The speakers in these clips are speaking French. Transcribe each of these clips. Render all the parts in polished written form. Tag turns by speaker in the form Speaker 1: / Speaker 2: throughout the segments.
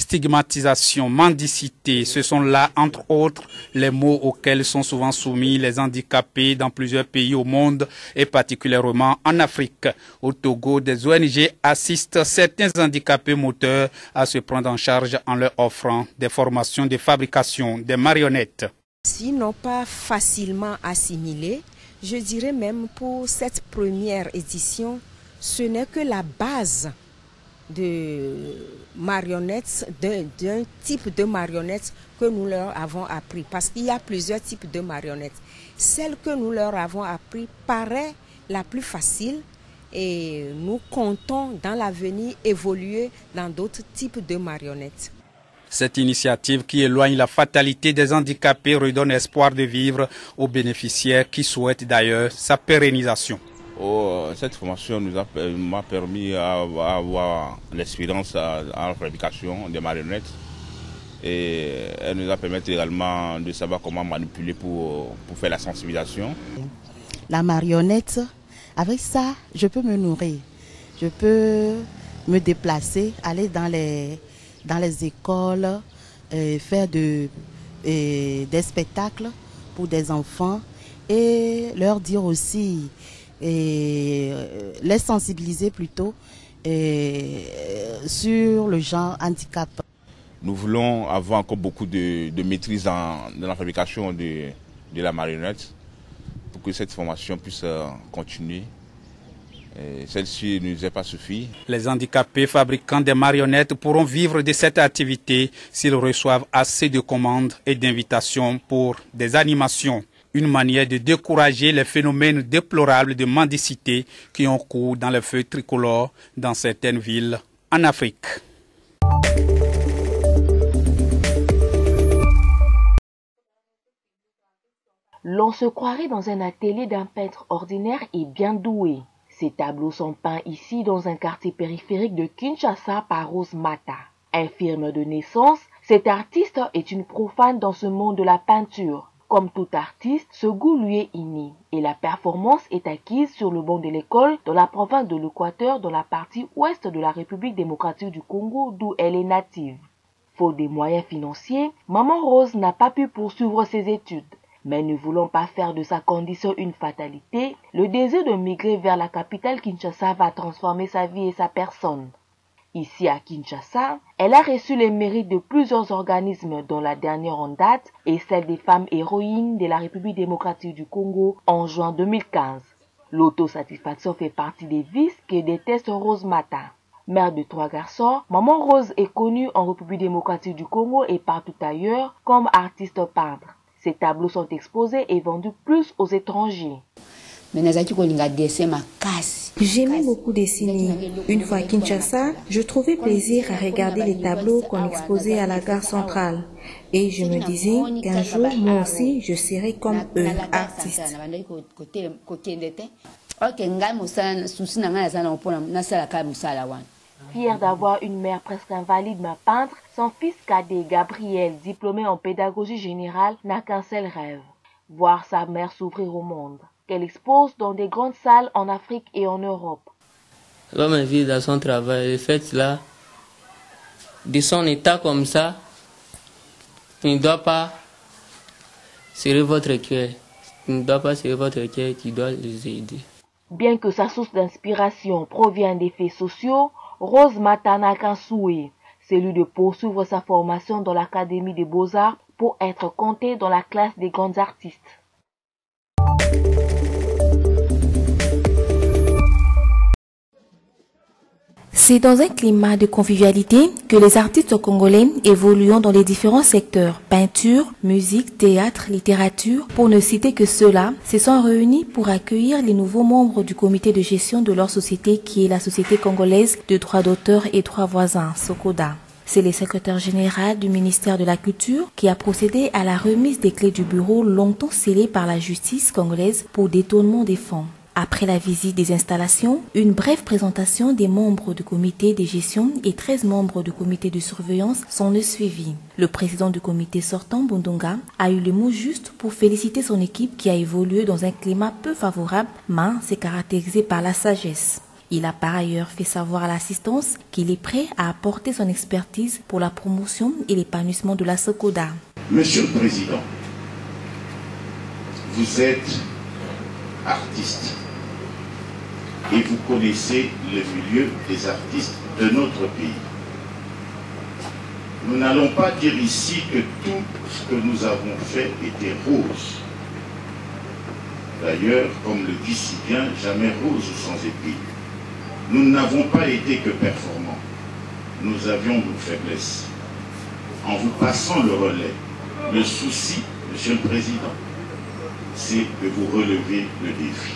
Speaker 1: Stigmatisation, mendicité, ce sont là, entre autres, les mots auxquels sont souvent soumis les handicapés dans plusieurs pays au monde et particulièrement en Afrique. Au Togo, des ONG assistent certains handicapés moteurs à se prendre en charge en leur offrant des formations de fabrication des marionnettes.
Speaker 2: Sinon pas facilement assimilés, je dirais même pour cette première édition, ce n'est que la base de marionnettes, d'un type de marionnettes que nous leur avons appris. Parce qu'il y a plusieurs types de marionnettes. Celle que nous leur avons appris paraît la plus facile et nous comptons dans l'avenir évoluer dans d'autres types de marionnettes.
Speaker 1: Cette initiative qui éloigne la fatalité des handicapés redonne espoir de vivre aux bénéficiaires qui souhaitent d'ailleurs sa pérennisation.
Speaker 3: Cette formation m'a permis d'avoir l'expérience en fabrication des marionnettes et elle nous a permis également de savoir comment manipuler pour faire la sensibilisation.
Speaker 4: La marionnette, avec ça, je peux me nourrir, je peux me déplacer, aller dans les écoles, faire des spectacles pour des enfants et leur dire aussi, les sensibiliser plutôt sur le genre handicap.
Speaker 3: Nous voulons avoir encore beaucoup de maîtrise dans la fabrication de la marionnette pour que cette formation puisse continuer. Celle-ci ne nous est pas suffi.
Speaker 1: Les handicapés fabricants des marionnettes pourront vivre de cette activité s'ils reçoivent assez de commandes et d'invitations pour des animations. Une manière de décourager les phénomènes déplorables de mendicité qui ont cours dans les feux tricolores dans certaines villes en Afrique.
Speaker 5: L'on se croirait dans un atelier d'un peintre ordinaire et bien doué. Ces tableaux sont peints ici dans un quartier périphérique de Kinshasa par Rose Mata. Infirme de naissance, cet artiste est une profane dans ce monde de la peinture. Comme tout artiste, ce goût lui est inné et la performance est acquise sur le banc de l'école dans la province de l'Équateur dans la partie ouest de la République démocratique du Congo d'où elle est native. Faute des moyens financiers, Maman Rose n'a pas pu poursuivre ses études. Mais ne voulant pas faire de sa condition une fatalité, le désir de migrer vers la capitale Kinshasa va transformer sa vie et sa personne. Ici à Kinshasa, elle a reçu les mérites de plusieurs organismes dont la dernière en date est celle des femmes héroïnes de la République démocratique du Congo en juin 2015. L'autosatisfaction fait partie des vices que déteste Rose Mata. Mère de 3 garçons, Maman Rose est connue en République démocratique du Congo et partout ailleurs comme artiste peintre. Ses tableaux sont exposés et vendus plus aux étrangers.
Speaker 6: J'aimais beaucoup dessiner. Une fois à Kinshasa, je trouvais plaisir à regarder les tableaux qu'on exposait à la gare centrale. Et je me disais qu'un jour, moi aussi, je serais comme eux, artiste.
Speaker 5: Fier d'avoir une mère presque invalide mais peintre, son fils cadet Gabriel, diplômé en pédagogie générale, n'a qu'un seul rêve, voir sa mère s'ouvrir au monde, qu'elle expose dans des grandes salles en Afrique et en Europe.
Speaker 7: L'homme est vide dans son travail, le fait là, de son état comme ça, il ne doit pas serrer votre cœur, il ne doit pas serrer votre cœur, tu dois les aider.
Speaker 5: Bien que sa source d'inspiration provienne des faits sociaux, Rose Mata n'a qu'un souhait, celui de poursuivre sa formation dans l'Académie des Beaux-Arts pour être comptée dans la classe des grands artistes.
Speaker 8: C'est dans un climat de convivialité que les artistes congolais évoluent dans les différents secteurs, peinture, musique, théâtre, littérature, pour ne citer que ceux-là, se sont réunis pour accueillir les nouveaux membres du comité de gestion de leur société qui est la Société congolaise de droits d'auteur et droits voisins, SOCODA. C'est le secrétaire général du ministère de la Culture qui a procédé à la remise des clés du bureau longtemps scellé par la justice congolaise pour détournement des fonds. Après la visite des installations, une brève présentation des membres du comité de gestion et 13 membres du comité de surveillance sont le suivi. Le président du comité sortant, Bondonga, a eu le mot juste pour féliciter son équipe qui a évolué dans un climat peu favorable, mais s'est caractérisé par la sagesse. Il a par ailleurs fait savoir à l'assistance qu'il est prêt à apporter son expertise pour la promotion et l'épanouissement de la SOCODA.
Speaker 9: Monsieur le Président, vous êtes artiste et vous connaissez le milieu des artistes de notre pays. Nous n'allons pas dire ici que tout ce que nous avons fait était rose. D'ailleurs, comme le dit si bien, jamais rose sans épines. Nous n'avons pas été que performants. Nous avions nos faiblesses. En vous passant le relais, le souci, Monsieur le Président, c'est de vous relever le défi.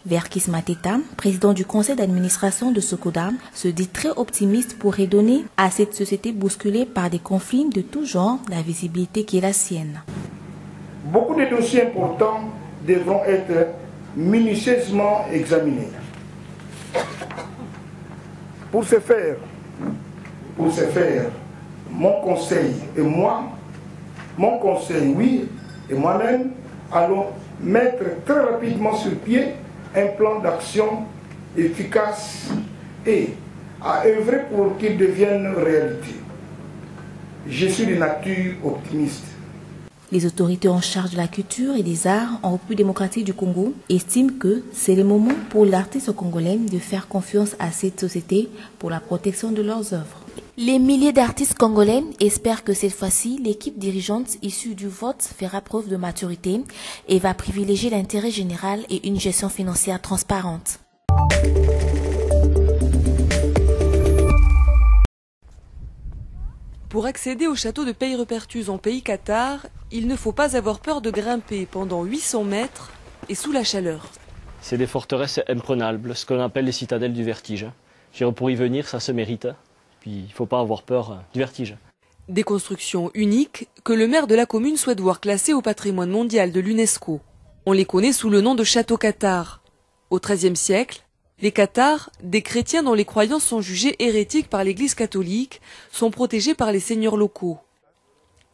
Speaker 8: Verkis Mateta, président du conseil d'administration de SOCODA, se dit très optimiste pour redonner à cette société bousculée par des conflits de tout genre la visibilité qui est la sienne.
Speaker 10: Beaucoup de dossiers importants devront être minutieusement examinés. Pour ce faire, mon conseil et moi-même allons mettre très rapidement sur pied un plan d'action efficace et à œuvrer pour qu'il devienne réalité. Je suis de nature optimiste.
Speaker 8: Les autorités en charge de la culture et des arts en République démocratique du Congo estiment que c'est le moment pour l'artiste congolais de faire confiance à cette société pour la protection de leurs œuvres. Les milliers d'artistes congolais espèrent que cette fois-ci, l'équipe dirigeante issue du vote fera preuve de maturité et va privilégier l'intérêt général et une gestion financière transparente.
Speaker 11: Pour accéder au château de Peyrepertus en pays Qatar, il ne faut pas avoir peur de grimper pendant 800 mètres et sous la chaleur.
Speaker 12: C'est des forteresses imprenables, ce qu'on appelle les citadelles du vertige. Pour y venir, ça se mérite. Puis il ne faut pas avoir peur du vertige.
Speaker 11: Des constructions uniques que le maire de la commune souhaite voir classées au patrimoine mondial de l'UNESCO. On les connaît sous le nom de château Qatar. Au XIIIe siècle, les Cathares, des chrétiens dont les croyances sont jugées hérétiques par l'Église catholique, sont protégés par les seigneurs locaux.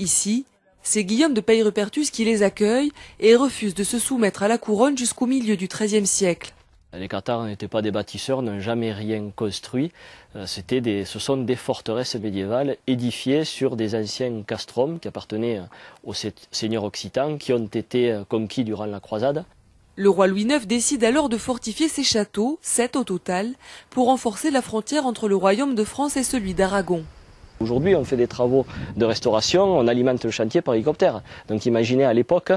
Speaker 11: Ici, c'est Guillaume de Peyrepertus qui les accueille et refuse de se soumettre à la couronne jusqu'au milieu du XIIIe siècle.
Speaker 12: Les Cathares n'étaient pas des bâtisseurs, n'ont jamais rien construit. Ce sont des forteresses médiévales édifiées sur des anciens castrums qui appartenaient aux seigneurs occitans qui ont été conquis durant la croisade.
Speaker 11: Le roi Louis IX décide alors de fortifier ces châteaux, 7 au total, pour renforcer la frontière entre le royaume de France et celui d'Aragon.
Speaker 12: Aujourd'hui, on fait des travaux de restauration, on alimente le chantier par hélicoptère. Donc imaginez à l'époque,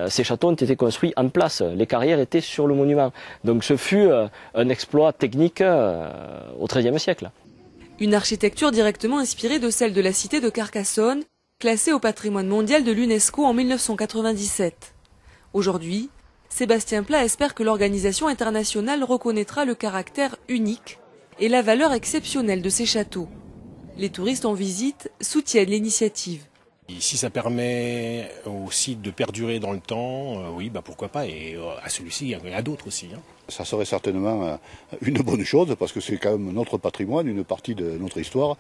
Speaker 12: ces châteaux ont été construits en place, les carrières étaient sur le monument. Donc ce fut un exploit technique au XIIIe siècle.
Speaker 11: Une architecture directement inspirée de celle de la cité de Carcassonne, classée au patrimoine mondial de l'UNESCO en 1997. Aujourd'hui, Sébastien Plat espère que l'organisation internationale reconnaîtra le caractère unique et la valeur exceptionnelle de ces châteaux. Les touristes en visite soutiennent l'initiative.
Speaker 13: Si ça permet au site de perdurer dans le temps, oui, pourquoi pas, et à celui-ci, et à d'autres aussi.
Speaker 14: Ça serait certainement une bonne chose, parce que c'est quand même notre patrimoine, une partie de notre histoire,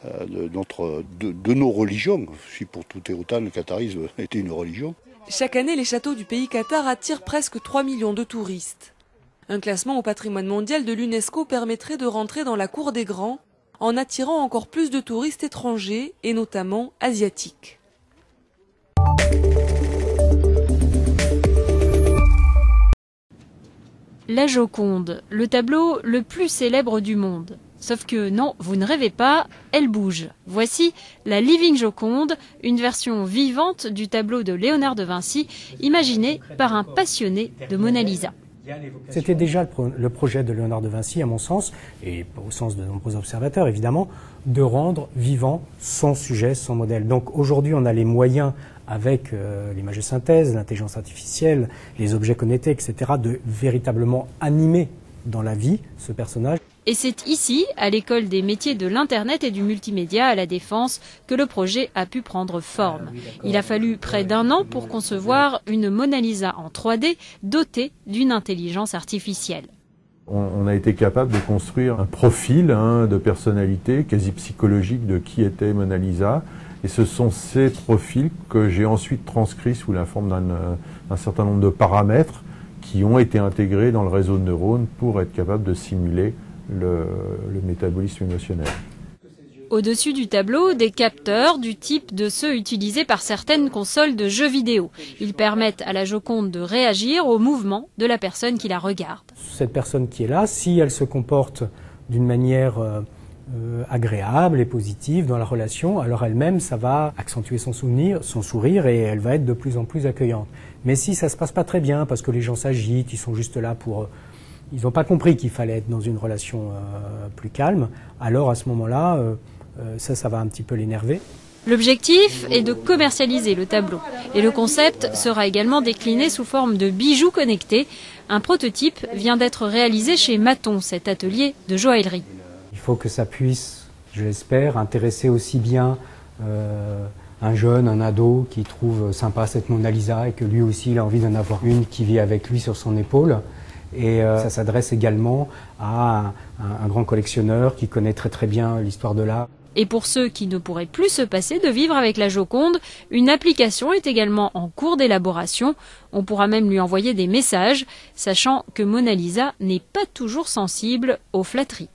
Speaker 14: de nos religions. Si pour tout et autant le catharisme était une religion.
Speaker 11: Chaque année, les châteaux du pays Qatar attirent presque 3 millions de touristes. Un classement au patrimoine mondial de l'UNESCO permettrait de rentrer dans la cour des grands, en attirant encore plus de touristes étrangers, et notamment asiatiques.
Speaker 15: La Joconde, le tableau le plus célèbre du monde. Sauf que non, vous ne rêvez pas, elle bouge. Voici la Living Joconde, une version vivante du tableau de Léonard de Vinci, imaginé par un passionné de Mona Lisa.
Speaker 16: C'était déjà le projet de Léonard de Vinci, à mon sens, et au sens de nombreux observateurs évidemment, de rendre vivant son sujet, son modèle. Donc aujourd'hui on a les moyens, avec l'image de synthèse, l'intelligence artificielle, les objets connectés, etc., de véritablement animer dans la vie ce personnage.
Speaker 15: Et c'est ici, à l'école des métiers de l'Internet et du multimédia à la Défense, que le projet a pu prendre forme. Il a fallu près d'1 an pour concevoir une Mona Lisa en 3D dotée d'une intelligence artificielle.
Speaker 17: On a été capable de construire un profil de personnalité quasi psychologique de qui était Mona Lisa. Et ce sont ces profils que j'ai ensuite transcrits sous la forme d'un certain nombre de paramètres qui ont été intégrés dans le réseau de neurones pour être capables de simuler le métabolisme émotionnel.
Speaker 15: Au-dessus du tableau, des capteurs du type de ceux utilisés par certaines consoles de jeux vidéo. Ils permettent à la Joconde de réagir au mouvement de la personne qui la regarde.
Speaker 16: Cette personne qui est là, si elle se comporte d'une manière agréable et positive dans la relation, alors elle-même, ça va accentuer son sourire et elle va être de plus en plus accueillante. Mais si ça se passe pas très bien, parce que les gens s'agitent, ils sont juste là pour... ils n'ont pas compris qu'il fallait être dans une relation plus calme, alors à ce moment-là, ça va un petit peu l'énerver.
Speaker 15: L'objectif est de commercialiser le tableau. Et le concept sera également décliné sous forme de bijoux connectés. Un prototype vient d'être réalisé chez Maton, cet atelier de joaillerie.
Speaker 16: Il faut que ça puisse, je l'espère, intéresser aussi bien un jeune, un ado qui trouve sympa cette Mona Lisa et que lui aussi il a envie d'en avoir une qui vit avec lui sur son épaule. Et ça s'adresse également à un grand collectionneur qui connaît très très bien l'histoire de l'art.
Speaker 15: Et pour ceux qui ne pourraient plus se passer de vivre avec la Joconde, une application est également en cours d'élaboration. On pourra même lui envoyer des messages, sachant que Mona Lisa n'est pas toujours sensible aux flatteries.